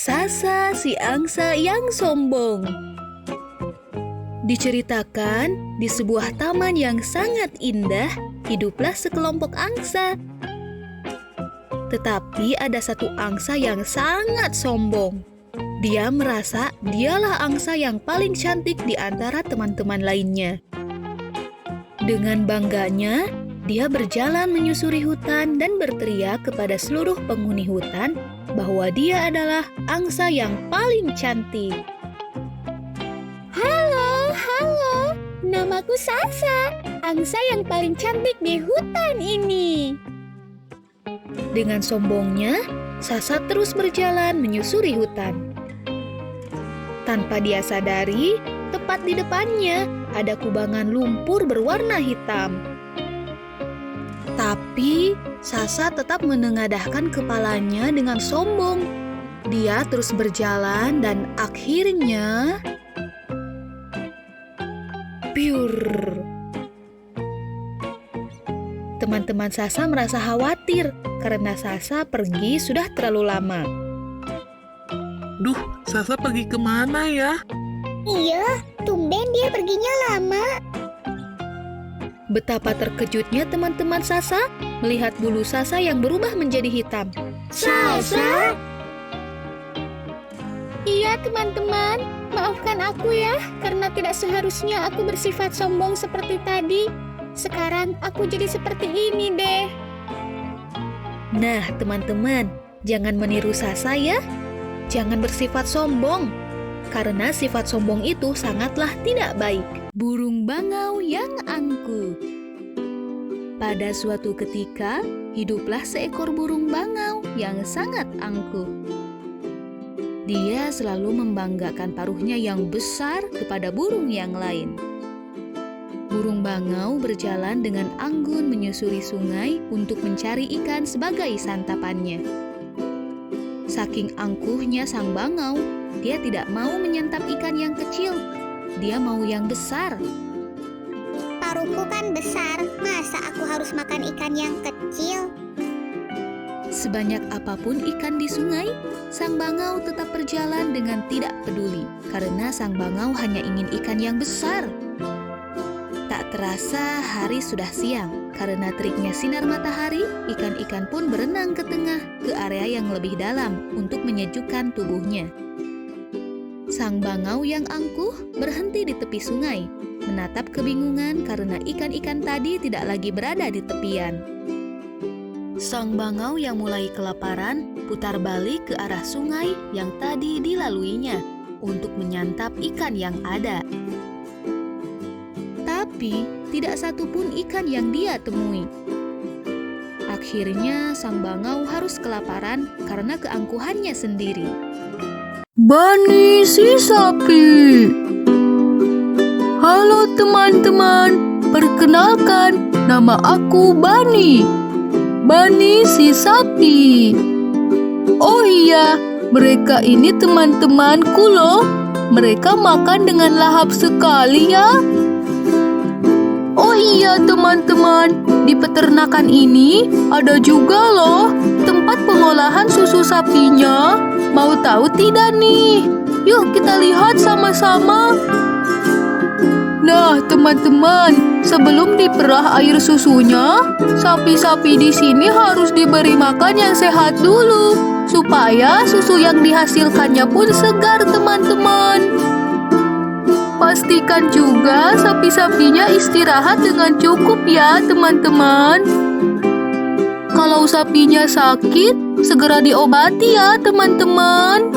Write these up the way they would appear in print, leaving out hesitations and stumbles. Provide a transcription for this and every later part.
Sasa si angsa yang sombong. Diceritakan, di sebuah taman yang sangat indah, hiduplah sekelompok angsa. Tetapi ada satu angsa yang sangat sombong. Dia merasa dialah angsa yang paling cantik di antara teman-teman lainnya. Dengan bangganya, dia berjalan menyusuri hutan dan berteriak kepada seluruh penghuni hutan bahwa dia adalah angsa yang paling cantik. Halo, namaku Sasa, angsa yang paling cantik di hutan ini. Dengan sombongnya, Sasa terus berjalan menyusuri hutan. Tanpa dia sadari, tepat di depannya ada kubangan lumpur berwarna hitam. Tapi Sasa tetap menengadahkan kepalanya dengan sombong. Dia terus berjalan dan akhirnya piur. Teman-teman Sasa merasa khawatir karena Sasa pergi sudah terlalu lama. Duh, Sasa pergi kemana ya? Iya, tumben dia perginya lama. Betapa terkejutnya teman-teman Sasa melihat bulu Sasa yang berubah menjadi hitam. Sasa? Iya teman-teman, maafkan aku ya, karena tidak seharusnya aku bersifat sombong seperti tadi. Sekarang aku jadi seperti ini deh. Nah teman-teman, jangan meniru Sasa ya. Jangan bersifat sombong, karena sifat sombong itu sangatlah tidak baik. Burung bangau yang angkuh. Pada suatu ketika, hiduplah seekor burung bangau yang sangat angkuh. Dia selalu membanggakan paruhnya yang besar kepada burung yang lain. Burung bangau berjalan dengan anggun menyusuri sungai untuk mencari ikan sebagai santapannya. Saking angkuhnya sang bangau, dia tidak mau menyantap ikan yang kecil. Dia mau yang besar. Paruhku kan besar, masa aku harus makan ikan yang kecil? Sebanyak apapun ikan di sungai, sang bangau tetap berjalan dengan tidak peduli, karena sang bangau hanya ingin ikan yang besar. Tak terasa hari sudah siang, karena teriknya sinar matahari, ikan-ikan pun berenang ke tengah, ke area yang lebih dalam untuk menyejukkan tubuhnya. Sang bangau yang angkuh berhenti di tepi sungai, menatap kebingungan karena ikan-ikan tadi tidak lagi berada di tepian. Sang bangau yang mulai kelaparan putar balik ke arah sungai yang tadi dilaluinya untuk menyantap ikan yang ada. Tapi tidak satu pun ikan yang dia temui. Akhirnya sang bangau harus kelaparan karena keangkuhannya sendiri. Bani si sapi. Halo teman-teman, perkenalkan nama aku Bani. Bani si sapi. Oh iya, mereka ini teman-temanku loh. Mereka makan dengan lahap sekali ya. Oh iya teman-teman, di peternakan ini ada juga loh tempat pengolahan susu sapinya. Mau tahu tidak nih? Yuk kita lihat sama-sama. Nah teman-teman, sebelum diperah air susunya, sapi-sapi di sini harus diberi makan yang sehat dulu, supaya susu yang dihasilkannya pun segar teman-teman. Pastikan juga sapi-sapinya istirahat dengan cukup ya teman-teman. Kalau sapinya sakit, segera diobati ya teman-teman.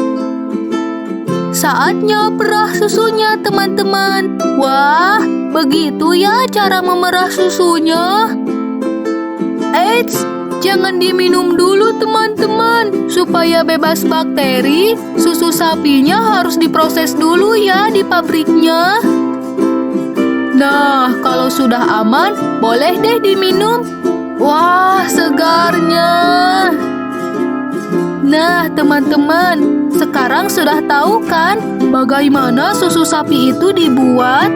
Saatnya perah susunya teman-teman. Wah, begitu ya cara memerah susunya. Eits, jangan diminum dulu teman-teman. Supaya bebas bakteri, susu sapinya harus diproses dulu ya di pabriknya. Nah, kalau sudah aman, boleh deh diminum. Wah, segarnya. Nah, teman-teman, sekarang sudah tahu kan bagaimana susu sapi itu dibuat?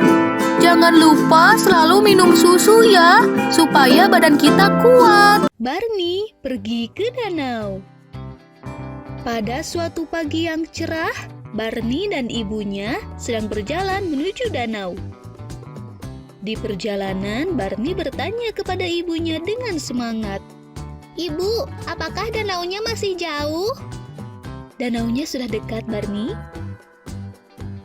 Jangan lupa selalu minum susu ya, supaya badan kita kuat. Barney pergi ke danau. Pada suatu pagi yang cerah, Barney dan ibunya sedang berjalan menuju danau. Di perjalanan, Barney bertanya kepada ibunya dengan semangat. Ibu, apakah danaunya masih jauh? Danaunya sudah dekat, Barney.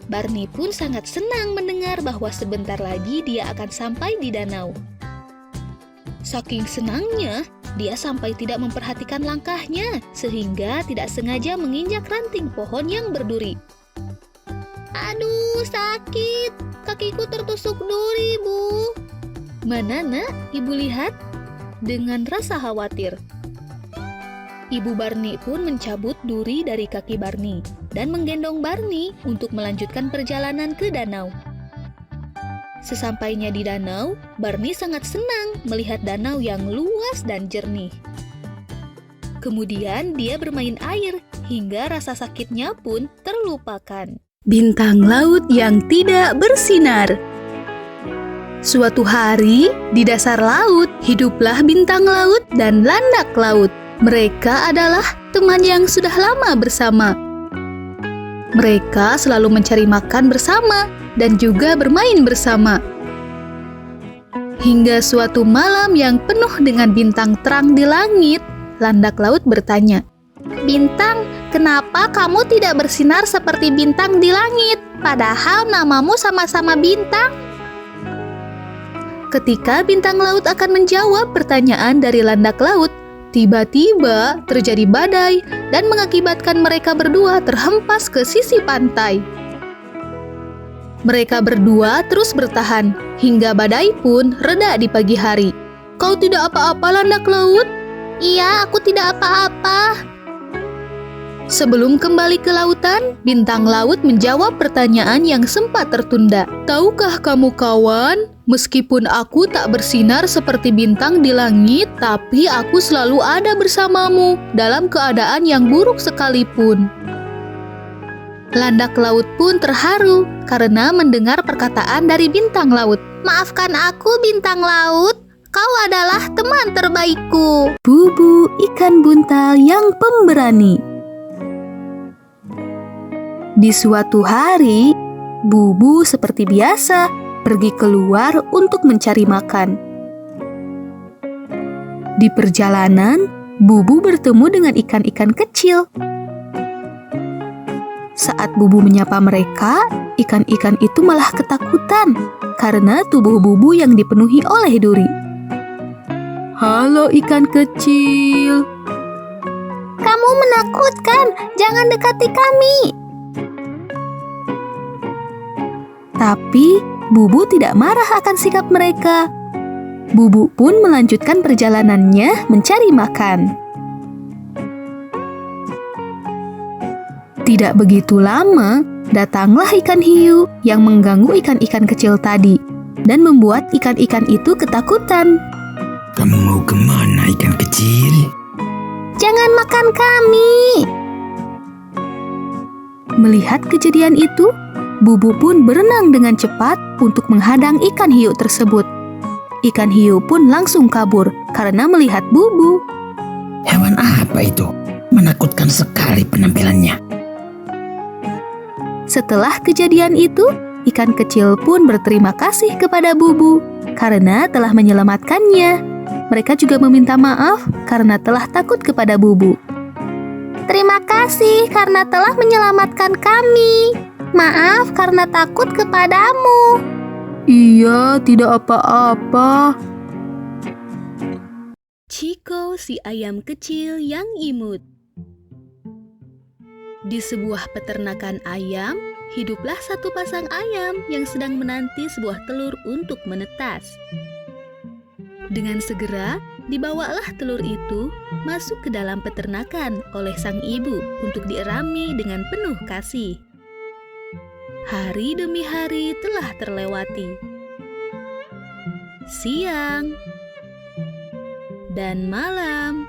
Barney pun sangat senang mendengar bahwa sebentar lagi dia akan sampai di danau. Saking senangnya, dia sampai tidak memperhatikan langkahnya, sehingga tidak sengaja menginjak ranting pohon yang berduri. Aduh, sakit. Kakiku tertusuk duri, Bu. Mana, Nak? Ibu lihat? Dengan rasa khawatir. Ibu Barney pun mencabut duri dari kaki Barney dan menggendong Barney untuk melanjutkan perjalanan ke danau. Sesampainya di danau, Barney sangat senang melihat danau yang luas dan jernih. Kemudian dia bermain air hingga rasa sakitnya pun terlupakan. Bintang laut yang tidak bersinar. Suatu hari, di dasar laut, hiduplah bintang laut dan landak laut. Mereka adalah teman yang sudah lama bersama. Mereka selalu mencari makan bersama dan juga bermain bersama. Hingga suatu malam yang penuh dengan bintang terang di langit, landak laut bertanya, Bintang, kenapa kamu tidak bersinar seperti bintang di langit? Padahal namamu sama-sama bintang. Ketika bintang laut akan menjawab pertanyaan dari landak laut, tiba-tiba terjadi badai dan mengakibatkan mereka berdua terhempas ke sisi pantai. Mereka berdua terus bertahan hingga badai pun reda di pagi hari. Kau tidak apa-apa, landak laut? Iya, aku tidak apa-apa. Sebelum kembali ke lautan, bintang laut menjawab pertanyaan yang sempat tertunda. Tahukah kamu kawan, meskipun aku tak bersinar seperti bintang di langit, tapi aku selalu ada bersamamu dalam keadaan yang buruk sekalipun. Landak laut pun terharu karena mendengar perkataan dari bintang laut. Maafkan aku, bintang laut. Kau adalah teman terbaikku. Bubu ikan buntal yang pemberani. Di suatu hari, Bubu seperti biasa pergi keluar untuk mencari makan. Di perjalanan, Bubu bertemu dengan ikan-ikan kecil. Saat Bubu menyapa mereka, ikan-ikan itu malah ketakutan karena tubuh Bubu yang dipenuhi oleh duri. Halo ikan kecil. Kamu menakutkan, jangan dekati kami. Tapi Bubu tidak marah akan sikap mereka. Bubu pun melanjutkan perjalanannya mencari makan. Tidak begitu lama, datanglah ikan hiu yang mengganggu ikan-ikan kecil tadi dan membuat ikan-ikan itu ketakutan. Kamu mau kemana, ikan kecil? Jangan makan kami. Melihat kejadian itu, Bubu pun berenang dengan cepat untuk menghadang ikan hiu tersebut. Ikan hiu pun langsung kabur karena melihat Bubu. Hewan apa itu? Menakutkan sekali penampilannya. Setelah kejadian itu, ikan kecil pun berterima kasih kepada Bubu karena telah menyelamatkannya. Mereka juga meminta maaf karena telah takut kepada Bubu. Terima kasih karena telah menyelamatkan kami. Maaf karena takut kepadamu. Iya, tidak apa-apa. Chico si ayam kecil yang imut. Di sebuah peternakan ayam, hiduplah satu pasang ayam yang sedang menanti sebuah telur untuk menetas. Dengan segera, dibawalah telur itu masuk ke dalam peternakan oleh sang ibu untuk dierami dengan penuh kasih. Hari demi hari telah terlewati. Siang dan malam,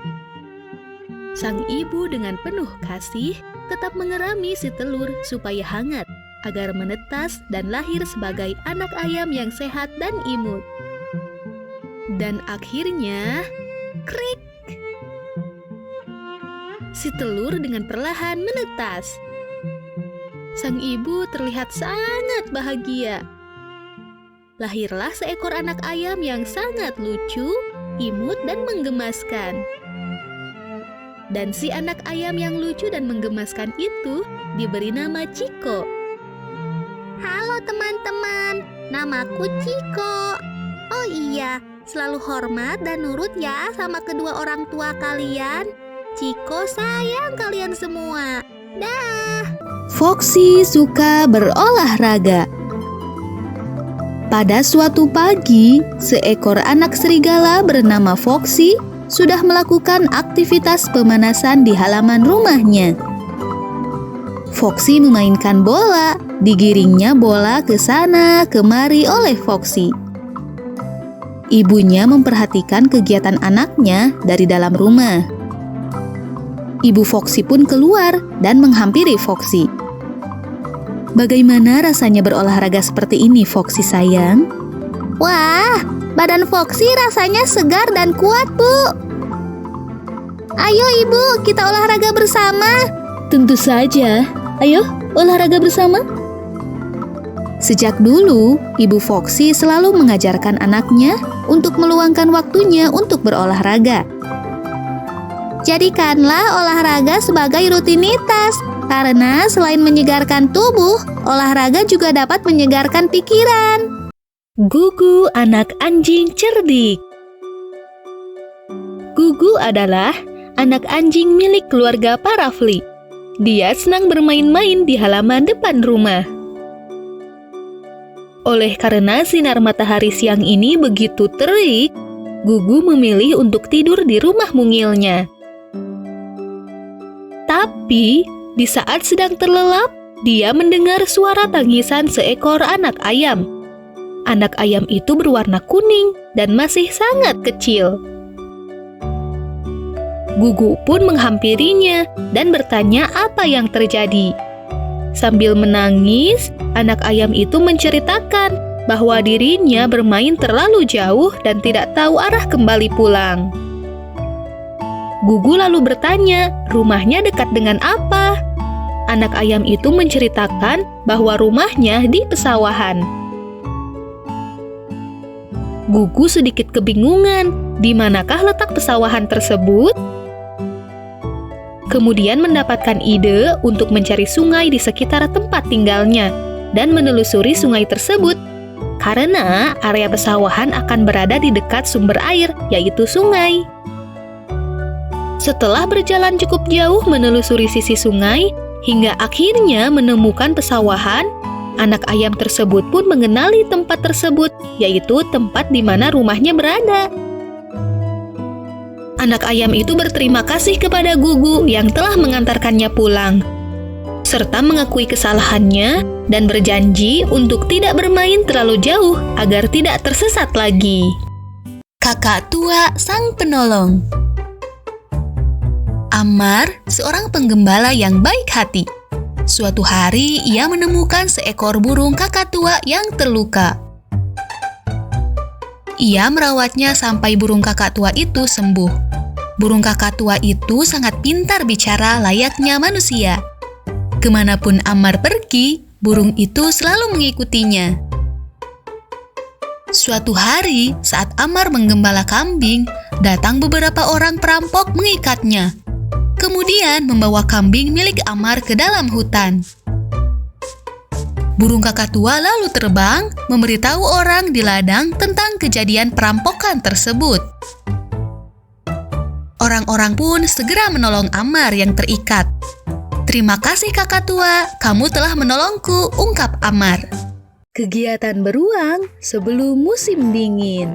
sang ibu dengan penuh kasih tetap mengerami si telur supaya hangat agar menetas dan lahir sebagai anak ayam yang sehat dan imut. Dan akhirnya, krik! Si telur dengan perlahan menetas. Sang ibu terlihat sangat bahagia. Lahirlah seekor anak ayam yang sangat lucu, imut, dan menggemaskan. Dan si anak ayam yang lucu dan menggemaskan itu diberi nama Ciko. Halo teman-teman, namaku Ciko. Oh iya, selalu hormat dan nurut ya sama kedua orang tua kalian. Ciko sayang kalian semua. Dah. Foxy suka berolahraga. Pada suatu pagi, seekor anak serigala bernama Foxy sudah melakukan aktivitas pemanasan di halaman rumahnya. Foxy memainkan bola, digiringnya bola ke sana kemari oleh Foxy. Ibunya memperhatikan kegiatan anaknya dari dalam rumah. Ibu Foxy pun keluar dan menghampiri Foxy. Bagaimana rasanya berolahraga seperti ini, Foxy sayang? Wah, badan Foxy rasanya segar dan kuat, Bu. Ayo Ibu, kita olahraga bersama. Tentu saja. Ayo, olahraga bersama. Sejak dulu, Ibu Foxy selalu mengajarkan anaknya untuk meluangkan waktunya untuk berolahraga. Jadikanlah olahraga sebagai rutinitas, karena selain menyegarkan tubuh, olahraga juga dapat menyegarkan pikiran. Gugu anak anjing cerdik. Gugu adalah anak anjing milik keluarga Parafli. Dia senang bermain-main di halaman depan rumah. Oleh karena sinar matahari siang ini begitu terik, Gugu memilih untuk tidur di rumah mungilnya. Tapi, di saat sedang terlelap, dia mendengar suara tangisan seekor anak ayam. Anak ayam itu berwarna kuning dan masih sangat kecil. Gugu pun menghampirinya dan bertanya apa yang terjadi. Sambil menangis, anak ayam itu menceritakan bahwa dirinya bermain terlalu jauh dan tidak tahu arah kembali pulang. Gugu lalu bertanya, rumahnya dekat dengan apa? Anak ayam itu menceritakan bahwa rumahnya di pesawahan. Gugu sedikit kebingungan, di manakah letak pesawahan tersebut? Kemudian mendapatkan ide untuk mencari sungai di sekitar tempat tinggalnya dan menelusuri sungai tersebut, karena area pesawahan akan berada di dekat sumber air, yaitu sungai. Setelah berjalan cukup jauh menelusuri sisi sungai, hingga akhirnya menemukan pesawahan, anak ayam tersebut pun mengenali tempat tersebut, yaitu tempat di mana rumahnya berada. Anak ayam itu berterima kasih kepada Gugu yang telah mengantarkannya pulang, serta mengakui kesalahannya dan berjanji untuk tidak bermain terlalu jauh agar tidak tersesat lagi. Kakak tua sang penolong. Ammar, seorang penggembala yang baik hati. Suatu hari, ia menemukan seekor burung kakak tua yang terluka. Ia merawatnya sampai burung kakak tua itu sembuh. Burung kakak tua itu sangat pintar bicara layaknya manusia. Kemanapun Ammar pergi, burung itu selalu mengikutinya. Suatu hari, saat Ammar menggembala kambing, datang beberapa orang perampok mengikatnya. Kemudian membawa kambing milik Ammar ke dalam hutan. Burung kakak tua lalu terbang, memberitahu orang di ladang tentang kejadian perampokan tersebut. Orang-orang pun segera menolong Ammar yang terikat. "Terima kasih kakak tua, kamu telah menolongku," ungkap Ammar. Kegiatan beruang sebelum musim dingin.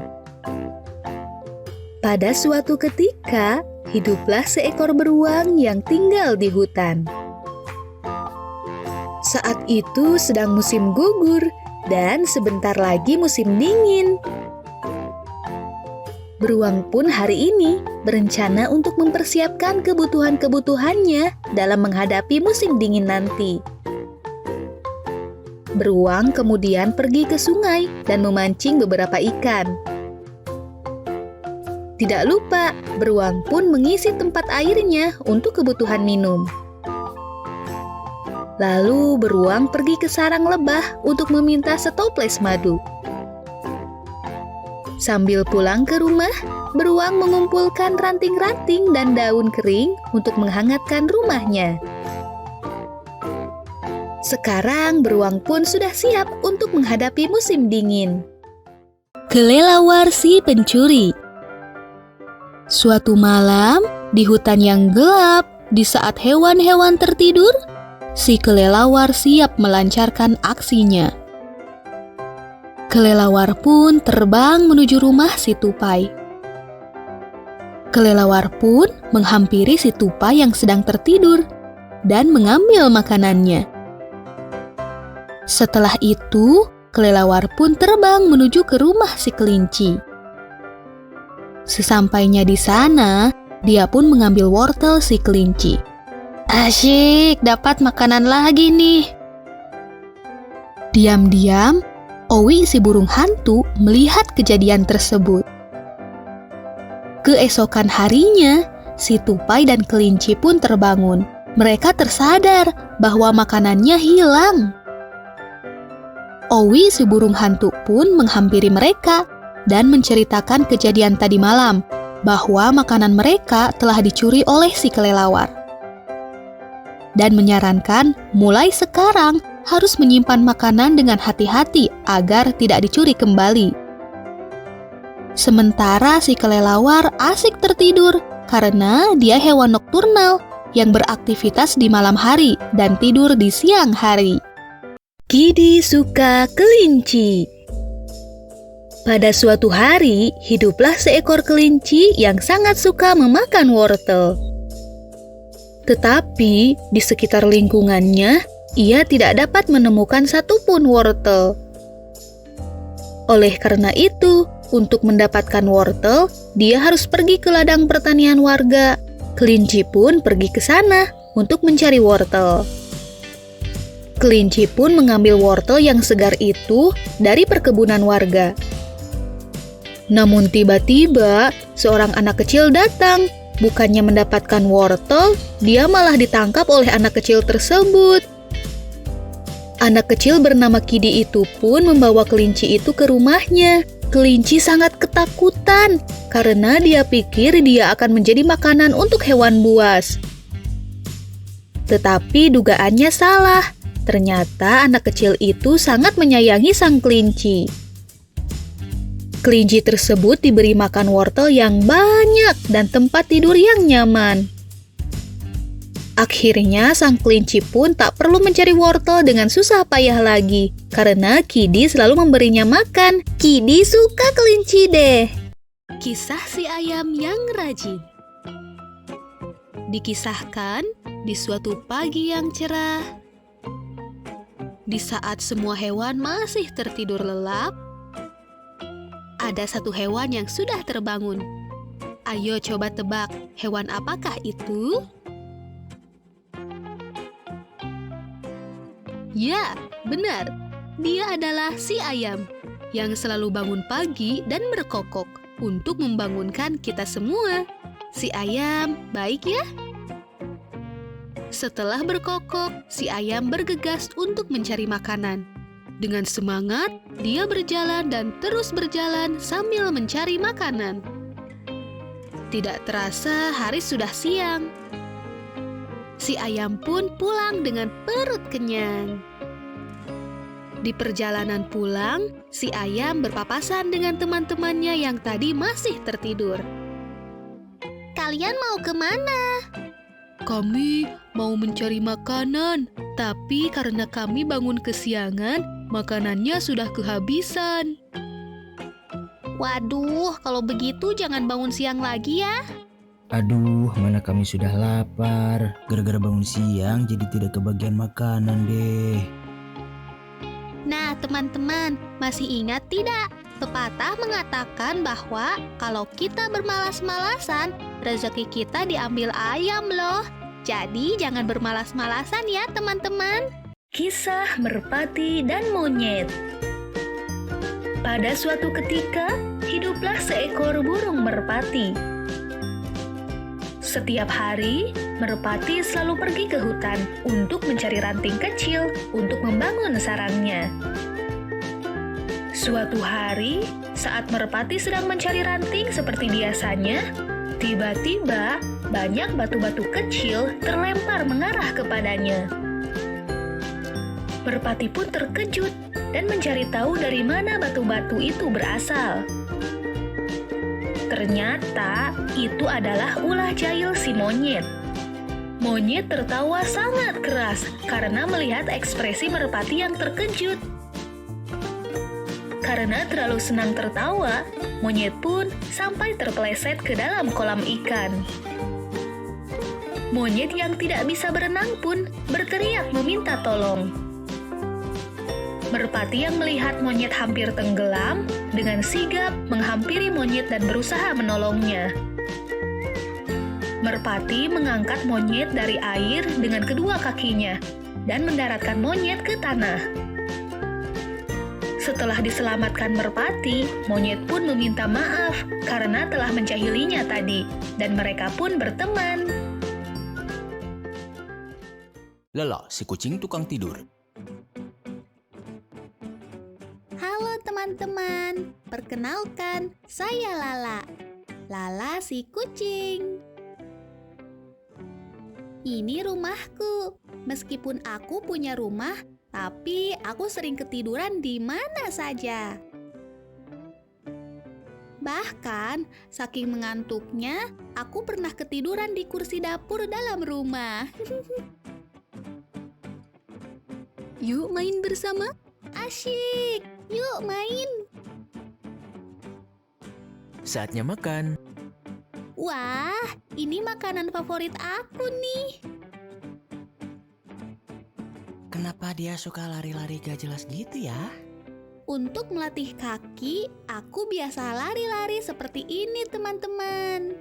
Pada suatu ketika, hiduplah seekor beruang yang tinggal di hutan. Saat itu sedang musim gugur dan sebentar lagi musim dingin. Beruang pun hari ini berencana untuk mempersiapkan kebutuhan-kebutuhannya dalam menghadapi musim dingin nanti. Beruang kemudian pergi ke sungai dan memancing beberapa ikan. Tidak lupa, beruang pun mengisi tempat airnya untuk kebutuhan minum. Lalu beruang pergi ke sarang lebah untuk meminta setoples madu. Sambil pulang ke rumah, beruang mengumpulkan ranting-ranting dan daun kering untuk menghangatkan rumahnya. Sekarang beruang pun sudah siap untuk menghadapi musim dingin. Kelelawar si pencuri. Suatu malam, di hutan yang gelap, di saat hewan-hewan tertidur, si kelelawar siap melancarkan aksinya. Kelelawar pun terbang menuju rumah si tupai. Kelelawar pun menghampiri si tupai yang sedang tertidur dan mengambil makanannya. Setelah itu, kelelawar pun terbang menuju ke rumah si kelinci. Sesampainya di sana, dia pun mengambil wortel si kelinci. Asyik, dapat makanan lagi nih. Diam-diam, Owi si burung hantu melihat kejadian tersebut. Keesokan harinya, si tupai dan kelinci pun terbangun. Mereka tersadar bahwa makanannya hilang. Owi si burung hantu pun menghampiri mereka dan menceritakan kejadian tadi malam, bahwa makanan mereka telah dicuri oleh si kelelawar. Dan menyarankan mulai sekarang harus menyimpan makanan dengan hati-hati agar tidak dicuri kembali. Sementara si kelelawar asik tertidur karena dia hewan nokturnal yang beraktivitas di malam hari dan tidur di siang hari. Kidi suka kelinci. Pada suatu hari, hiduplah seekor kelinci yang sangat suka memakan wortel. Tetapi di sekitar lingkungannya, ia tidak dapat menemukan satupun wortel. Oleh karena itu, untuk mendapatkan wortel, dia harus pergi ke ladang pertanian warga. Kelinci pun pergi ke sana untuk mencari wortel. Kelinci pun mengambil wortel yang segar itu dari perkebunan warga. Namun tiba-tiba, seorang anak kecil datang. Bukannya mendapatkan wortel, dia malah ditangkap oleh anak kecil tersebut. Anak kecil bernama Kidi itu pun membawa kelinci itu ke rumahnya. Kelinci sangat ketakutan karena dia pikir dia akan menjadi makanan untuk hewan buas. Tetapi dugaannya salah. Ternyata anak kecil itu sangat menyayangi sang kelinci. Kelinci tersebut diberi makan wortel yang banyak dan tempat tidur yang nyaman. Akhirnya sang kelinci pun tak perlu mencari wortel dengan susah payah lagi, karena Kidi selalu memberinya makan. Kidi suka kelinci deh. Kisah si ayam yang rajin. Dikisahkan di suatu pagi yang cerah, di saat semua hewan masih tertidur lelap, ada satu hewan yang sudah terbangun. Ayo coba tebak, hewan apakah itu? Ya, benar. Dia adalah si ayam yang selalu bangun pagi dan berkokok untuk membangunkan kita semua. Si ayam baik ya? Setelah berkokok, si ayam bergegas untuk mencari makanan. Dengan semangat, dia berjalan dan terus berjalan sambil mencari makanan. Tidak terasa hari sudah siang. Si ayam pun pulang dengan perut kenyang. Di perjalanan pulang, si ayam berpapasan dengan teman-temannya yang tadi masih tertidur. Kalian mau kemana? Kami mau mencari makanan, tapi karena kami bangun kesiangan, makanannya sudah kehabisan. Waduh, kalau begitu jangan bangun siang lagi ya. Aduh, mana kami sudah lapar. Gara-gara bangun siang jadi tidak kebagian makanan deh. Nah, teman-teman, masih ingat tidak? Pepatah mengatakan bahwa kalau kita bermalas-malasan, rezeki kita diambil ayam loh. Jadi jangan bermalas-malasan ya teman-teman. Kisah Merpati dan Monyet. Pada suatu ketika, hiduplah seekor burung merpati. Setiap hari, merpati selalu pergi ke hutan untuk mencari ranting kecil untuk membangun sarangnya. Suatu hari, saat merpati sedang mencari ranting seperti biasanya, tiba-tiba banyak batu-batu kecil terlempar mengarah kepadanya. Merpati pun terkejut dan mencari tahu dari mana batu-batu itu berasal. Ternyata itu adalah ulah jahil si monyet. Monyet tertawa sangat keras karena melihat ekspresi merpati yang terkejut. Karena terlalu senang tertawa, monyet pun sampai terpeleset ke dalam kolam ikan. Monyet yang tidak bisa berenang pun berteriak meminta tolong. Merpati yang melihat monyet hampir tenggelam, dengan sigap menghampiri monyet dan berusaha menolongnya. Merpati mengangkat monyet dari air dengan kedua kakinya dan mendaratkan monyet ke tanah. Setelah diselamatkan merpati, monyet pun meminta maaf karena telah menjahilinya tadi, dan mereka pun berteman. Lala, si kucing tukang tidur. Halo teman-teman, perkenalkan, saya Lala. Lala si kucing. Ini rumahku. Meskipun aku punya rumah, tapi aku sering ketiduran di mana saja. Bahkan, saking mengantuknya, aku pernah ketiduran di kursi dapur dalam rumah. Yuk main bersama. Asyik, yuk main. Saatnya makan. Wah, ini makanan favorit aku nih. Kenapa dia suka lari-lari gak jelas gitu ya? Untuk melatih kaki, aku biasa lari-lari seperti ini, teman-teman.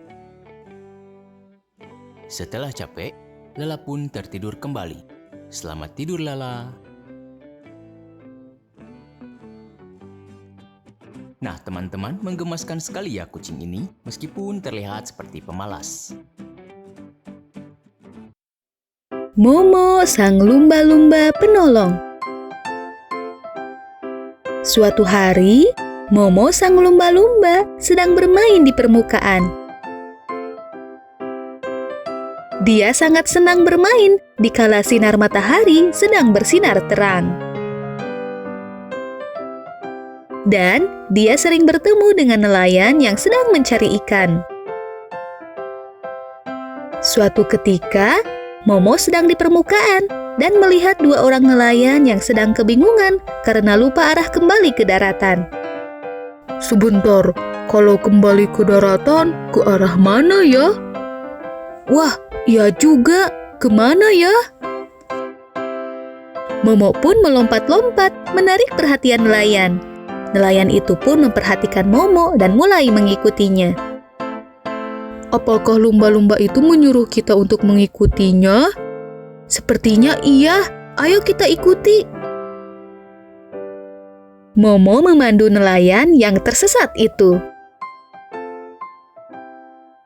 Setelah capek, Lala pun tertidur kembali. Selamat tidur, Lala. Nah, teman-teman, menggemaskan sekali ya kucing ini, meskipun terlihat seperti pemalas. Momo, sang lumba-lumba penolong. Suatu hari, Momo, sang lumba-lumba, sedang bermain di permukaan. Dia sangat senang bermain dikala sinar matahari sedang bersinar terang. Dan dia sering bertemu dengan nelayan yang sedang mencari ikan. Suatu ketika, Momo sedang di permukaan dan melihat dua orang nelayan yang sedang kebingungan karena lupa arah kembali ke daratan. Sebentar, kalau kembali ke daratan, ke arah mana ya? Wah, iya juga, kemana ya? Momo pun melompat-lompat menarik perhatian nelayan. Nelayan itu pun memperhatikan Momo dan mulai mengikutinya. Apakah lumba-lumba itu menyuruh kita untuk mengikutinya? Sepertinya iya, ayo kita ikuti. Momo memandu nelayan yang tersesat itu.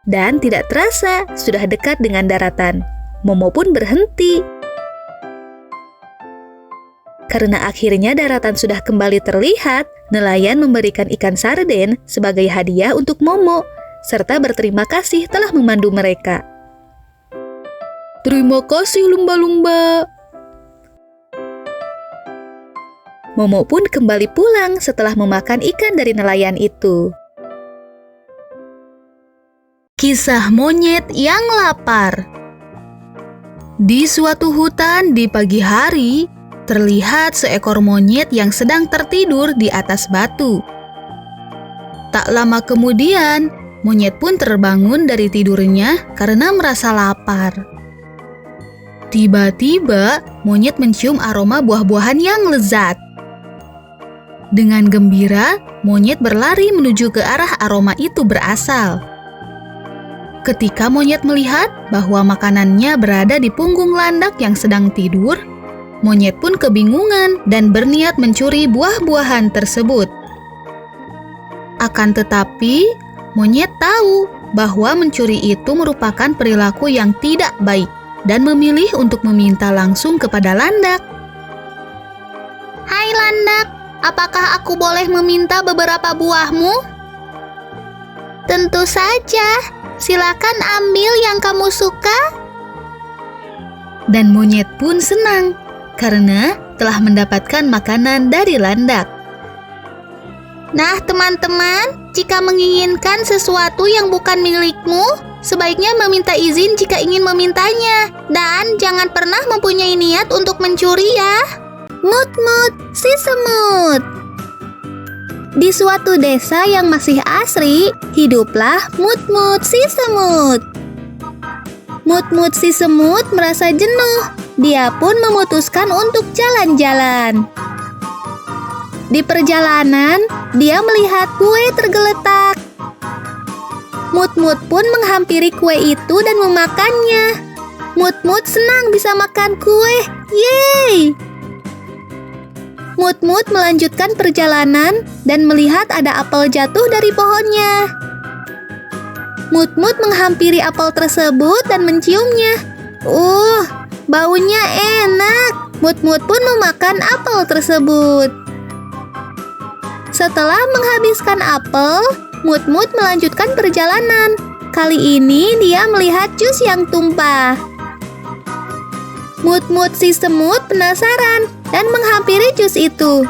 Dan tidak terasa, sudah dekat dengan daratan. Momo pun berhenti. Karena akhirnya daratan sudah kembali terlihat, nelayan memberikan ikan sarden sebagai hadiah untuk Momo, serta berterima kasih telah memandu mereka. Terima kasih lumba-lumba. Momo pun kembali pulang setelah memakan ikan dari nelayan itu. Kisah monyet yang lapar. Di suatu hutan di pagi hari, terlihat seekor monyet yang sedang tertidur di atas batu. Tak lama kemudian, monyet pun terbangun dari tidurnya karena merasa lapar. Tiba-tiba, monyet mencium aroma buah-buahan yang lezat. Dengan gembira, monyet berlari menuju ke arah aroma itu berasal. Ketika monyet melihat bahwa makanannya berada di punggung landak yang sedang tidur, monyet pun kebingungan dan berniat mencuri buah-buahan tersebut. Akan tetapi, monyet tahu bahwa mencuri itu merupakan perilaku yang tidak baik dan memilih untuk meminta langsung kepada landak. Hai landak, apakah aku boleh meminta beberapa buahmu? Tentu saja, silakan ambil yang kamu suka. Dan monyet pun senang karena telah mendapatkan makanan dari landak. Nah teman-teman, jika menginginkan sesuatu yang bukan milikmu, sebaiknya meminta izin jika ingin memintanya. Dan jangan pernah mempunyai niat untuk mencuri ya. Mut-mut si semut. Di suatu desa yang masih asri, hiduplah Mut-mut si semut. Mut-mut si semut merasa jenuh. Dia pun memutuskan untuk jalan-jalan. Di perjalanan, dia melihat kue tergeletak. Mut-mut pun menghampiri kue itu dan memakannya. Mut-mut senang bisa makan kue. Yeay! Mut-mut melanjutkan perjalanan dan melihat ada apel jatuh dari pohonnya. Mut-mut menghampiri apel tersebut dan menciumnya. Baunya enak. Mut-mut pun memakan apel tersebut. Setelah menghabiskan apel, Mut-mut melanjutkan perjalanan. Kali ini dia melihat jus yang tumpah. Mut-mut si semut penasaran dan menghampiri jus itu.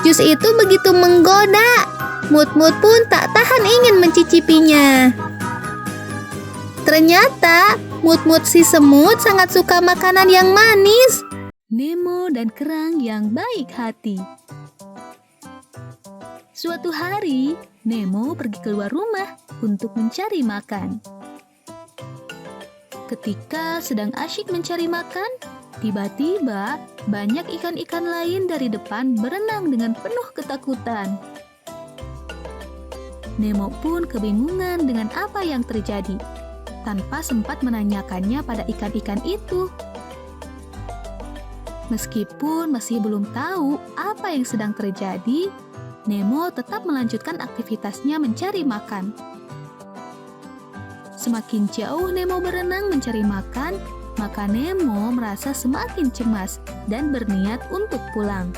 Jus itu begitu menggoda. Mut-mut pun tak tahan ingin mencicipinya. Ternyata Mut-mut si semut sangat suka makanan yang manis. Nemo dan kerang yang baik hati. Suatu hari, Nemo pergi keluar rumah untuk mencari makan. Ketika sedang asyik mencari makan, tiba-tiba banyak ikan-ikan lain dari depan berenang dengan penuh ketakutan. Nemo pun kebingungan dengan apa yang terjadi, tanpa sempat menanyakannya pada ikan-ikan itu. Meskipun masih belum tahu apa yang sedang terjadi, Nemo tetap melanjutkan aktivitasnya mencari makan. Semakin jauh Nemo berenang mencari makan, maka Nemo merasa semakin cemas dan berniat untuk pulang.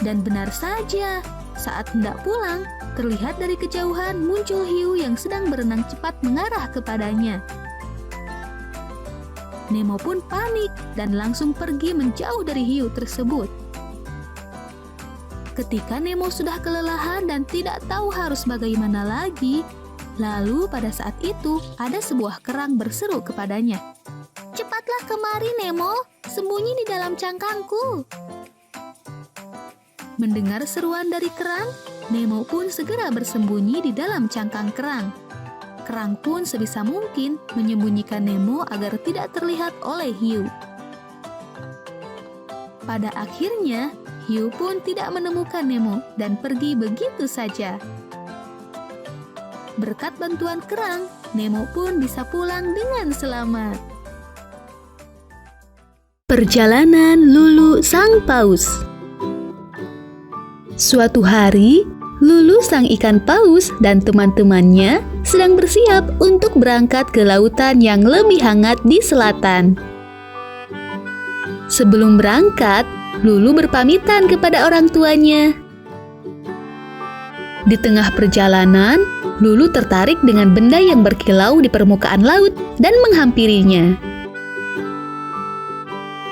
Dan benar saja, saat hendak pulang, terlihat dari kejauhan muncul hiu yang sedang berenang cepat mengarah kepadanya. Nemo pun panik dan langsung pergi menjauh dari hiu tersebut. Ketika Nemo sudah kelelahan dan tidak tahu harus bagaimana lagi, lalu pada saat itu ada sebuah kerang berseru kepadanya. Cepatlah kemari Nemo, sembunyi di dalam cangkangku. Mendengar seruan dari kerang, Nemo pun segera bersembunyi di dalam cangkang kerang. Kerang pun sebisa mungkin menyembunyikan Nemo agar tidak terlihat oleh hiu. Pada akhirnya, hiu pun tidak menemukan Nemo dan pergi begitu saja. Berkat bantuan kerang, Nemo pun bisa pulang dengan selamat. Perjalanan Lulu sang paus. Suatu hari, Lulu sang ikan paus dan teman-temannya sedang bersiap untuk berangkat ke lautan yang lebih hangat di selatan. Sebelum berangkat, Lulu berpamitan kepada orang tuanya. Di tengah perjalanan, Lulu tertarik dengan benda yang berkilau di permukaan laut dan menghampirinya.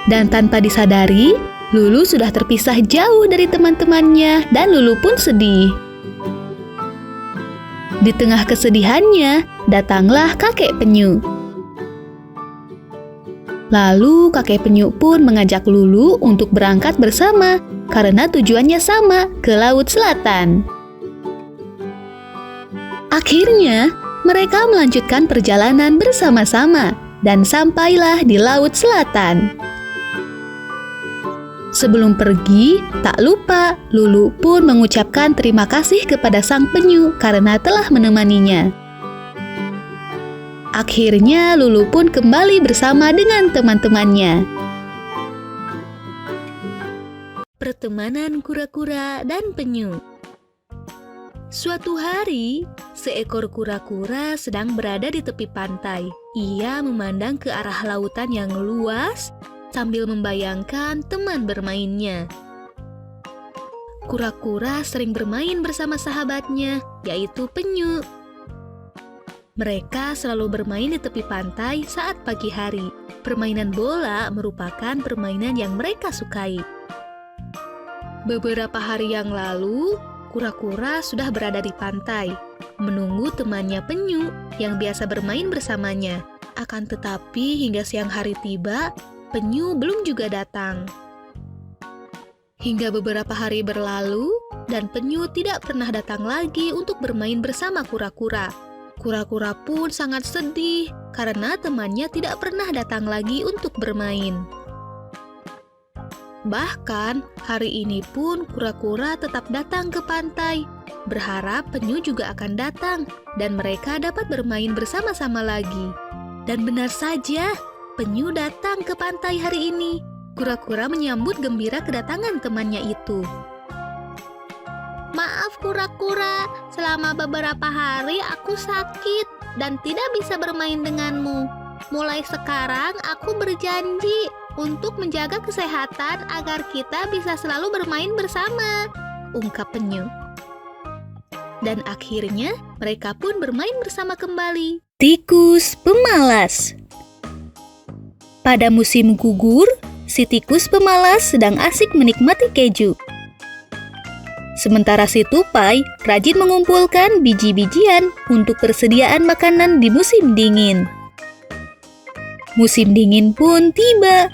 Dan tanpa disadari, Lulu sudah terpisah jauh dari teman-temannya dan Lulu pun sedih. Di tengah kesedihannya, datanglah kakek penyu. Lalu kakek penyu pun mengajak Lulu untuk berangkat bersama karena tujuannya sama, ke laut selatan. Akhirnya, mereka melanjutkan perjalanan bersama-sama dan sampailah di laut selatan. Sebelum pergi, tak lupa Lulu pun mengucapkan terima kasih kepada sang penyu karena telah menemaninya. Akhirnya Lulu pun kembali bersama dengan teman-temannya. Pertemanan kura-kura dan penyu. Suatu hari, seekor kura-kura sedang berada di tepi pantai. Ia memandang ke arah lautan yang luas sambil membayangkan teman bermainnya. Kura-kura sering bermain bersama sahabatnya, yaitu penyu. Mereka selalu bermain di tepi pantai saat pagi hari. Permainan bola merupakan permainan yang mereka sukai. Beberapa hari yang lalu, kura-kura sudah berada di pantai, menunggu temannya penyu yang biasa bermain bersamanya. Akan tetapi hingga siang hari tiba, penyu belum juga datang. Hingga beberapa hari berlalu, dan penyu tidak pernah datang lagi untuk bermain bersama kura-kura. Kura-kura pun sangat sedih karena temannya tidak pernah datang lagi untuk bermain. Bahkan, hari ini pun kura-kura tetap datang ke pantai, berharap penyu juga akan datang dan mereka dapat bermain bersama-sama lagi. Dan benar saja, penyu datang ke pantai hari ini. Kura-kura menyambut gembira kedatangan temannya itu. Maaf kura-kura, selama beberapa hari aku sakit dan tidak bisa bermain denganmu. Mulai sekarang aku berjanji untuk menjaga kesehatan agar kita bisa selalu bermain bersama, ungkap penyu. Dan akhirnya mereka pun bermain bersama kembali. Tikus pemalas. Pada musim gugur, si tikus pemalas sedang asik menikmati keju. Sementara si tupai rajin mengumpulkan biji-bijian untuk persediaan makanan di musim dingin. Musim dingin pun tiba.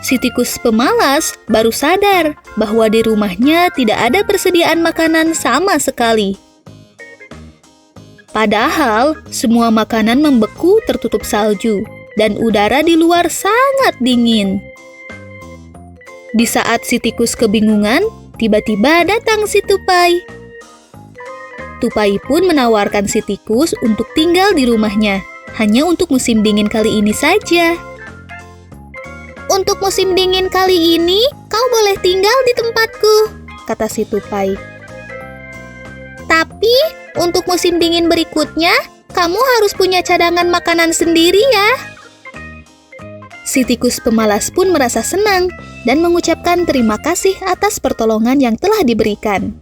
Si tikus pemalas baru sadar bahwa di rumahnya tidak ada persediaan makanan sama sekali. Padahal semua makanan membeku tertutup salju dan udara di luar sangat dingin. Di saat si tikus kebingungan, tiba-tiba datang si tupai. Tupai pun menawarkan si tikus untuk tinggal di rumahnya, hanya untuk musim dingin kali ini saja. Untuk musim dingin kali ini, kau boleh tinggal di tempatku, kata si tupai. Tapi, untuk musim dingin berikutnya, kamu harus punya cadangan makanan sendiri ya. Si tikus pemalas pun merasa senang dan mengucapkan terima kasih atas pertolongan yang telah diberikan.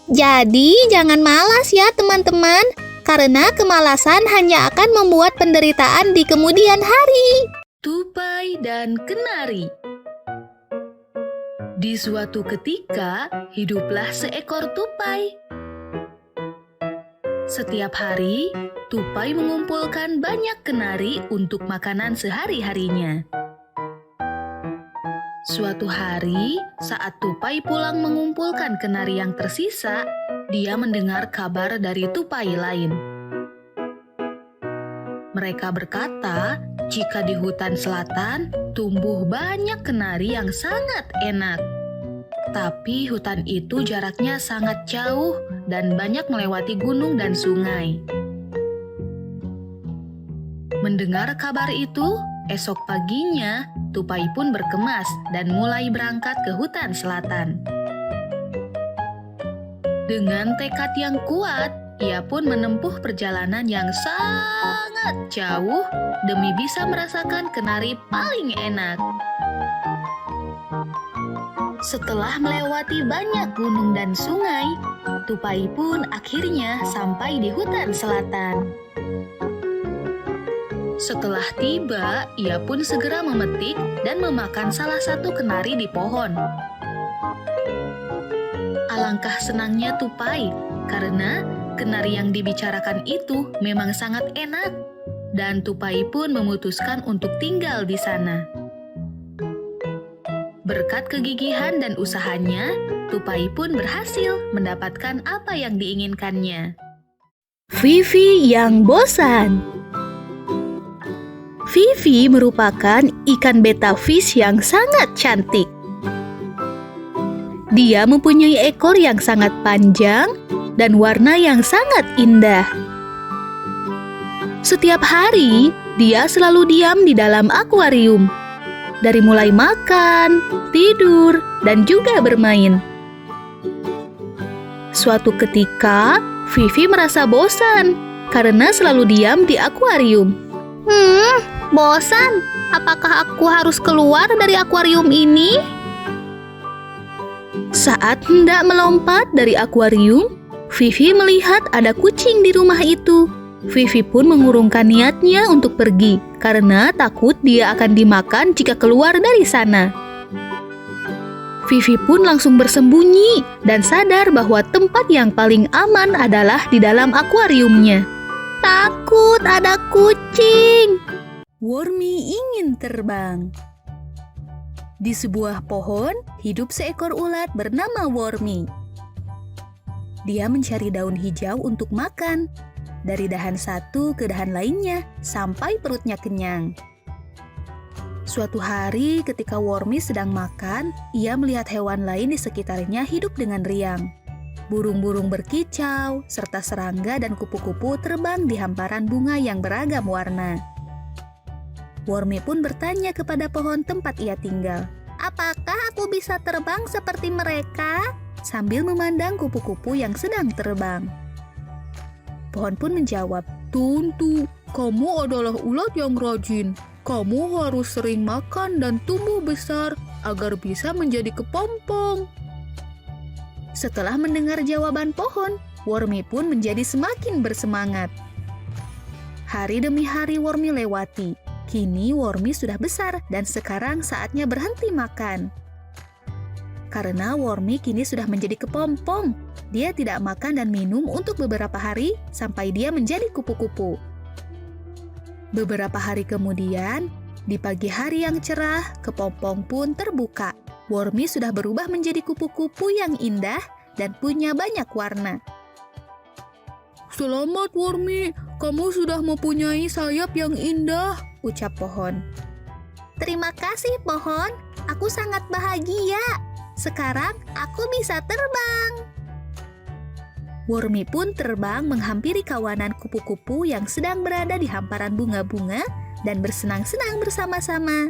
Jadi, jangan malas ya teman-teman, karena kemalasan hanya akan membuat penderitaan di kemudian hari. Tupai dan kenari. Di suatu ketika, hiduplah seekor tupai. Setiap hari, tupai mengumpulkan banyak kenari untuk makanan sehari-harinya. Suatu hari, saat tupai pulang mengumpulkan kenari yang tersisa, dia mendengar kabar dari tupai lain. Mereka berkata, jika di hutan selatan tumbuh banyak kenari yang sangat enak. Tapi hutan itu jaraknya sangat jauh dan banyak melewati gunung dan sungai. Mendengar kabar itu, esok paginya tupai pun berkemas dan mulai berangkat ke hutan selatan. Dengan tekad yang kuat, ia pun menempuh perjalanan yang sangat jauh demi bisa merasakan kenari paling enak. Setelah melewati banyak gunung dan sungai, tupai pun akhirnya sampai di hutan selatan. Setelah tiba, ia pun segera memetik dan memakan salah satu kenari di pohon. Alangkah senangnya tupai karena kenari yang dibicarakan itu memang sangat enak, dan tupai pun memutuskan untuk tinggal di sana. Berkat kegigihan dan usahanya, tupai pun berhasil mendapatkan apa yang diinginkannya. Vivi yang bosan. Vivi merupakan ikan betta fish yang sangat cantik. Dia mempunyai ekor yang sangat panjang dan warna yang sangat indah. Setiap hari, dia selalu diam di dalam akuarium. Dari mulai makan, tidur, dan juga bermain. Suatu ketika, Vivi merasa bosan karena selalu diam di akuarium. Bosan. Apakah aku harus keluar dari akuarium ini? Saat hendak melompat dari akuarium, Vivi melihat ada kucing di rumah itu. Vivi pun mengurungkan niatnya untuk pergi karena takut dia akan dimakan jika keluar dari sana. Vivi pun langsung bersembunyi dan sadar bahwa tempat yang paling aman adalah di dalam akuariumnya. Takut ada kucing. Wormy ingin terbang. Di sebuah pohon, hidup seekor ulat bernama Wormy. Dia mencari daun hijau untuk makan, dari dahan satu ke dahan lainnya, sampai perutnya kenyang. Suatu hari ketika Wormy sedang makan, ia melihat hewan lain di sekitarnya hidup dengan riang. Burung-burung berkicau, serta serangga dan kupu-kupu terbang di hamparan bunga yang beragam warna. Wormy pun bertanya kepada pohon tempat ia tinggal. Apakah aku bisa terbang seperti mereka? Sambil memandang kupu-kupu yang sedang terbang. Pohon pun menjawab, "Tentu, kamu adalah ulat yang rajin. Kamu harus sering makan dan tumbuh besar agar bisa menjadi kepompong." Setelah mendengar jawaban pohon, Wormy pun menjadi semakin bersemangat. Hari demi hari Wormy lewati. Kini Wormy sudah besar dan sekarang saatnya berhenti makan. Karena Wormy kini sudah menjadi kepompong, dia tidak makan dan minum untuk beberapa hari sampai dia menjadi kupu-kupu. Beberapa hari kemudian, di pagi hari yang cerah, kepompong pun terbuka. Wormy sudah berubah menjadi kupu-kupu yang indah dan punya banyak warna. "Selamat Wormy, kamu sudah mempunyai sayap yang indah," ucap pohon. Terima kasih pohon, aku sangat bahagia. Sekarang aku bisa terbang. Wormy pun terbang menghampiri kawanan kupu-kupu yang sedang berada di hamparan bunga-bunga dan bersenang-senang bersama-sama.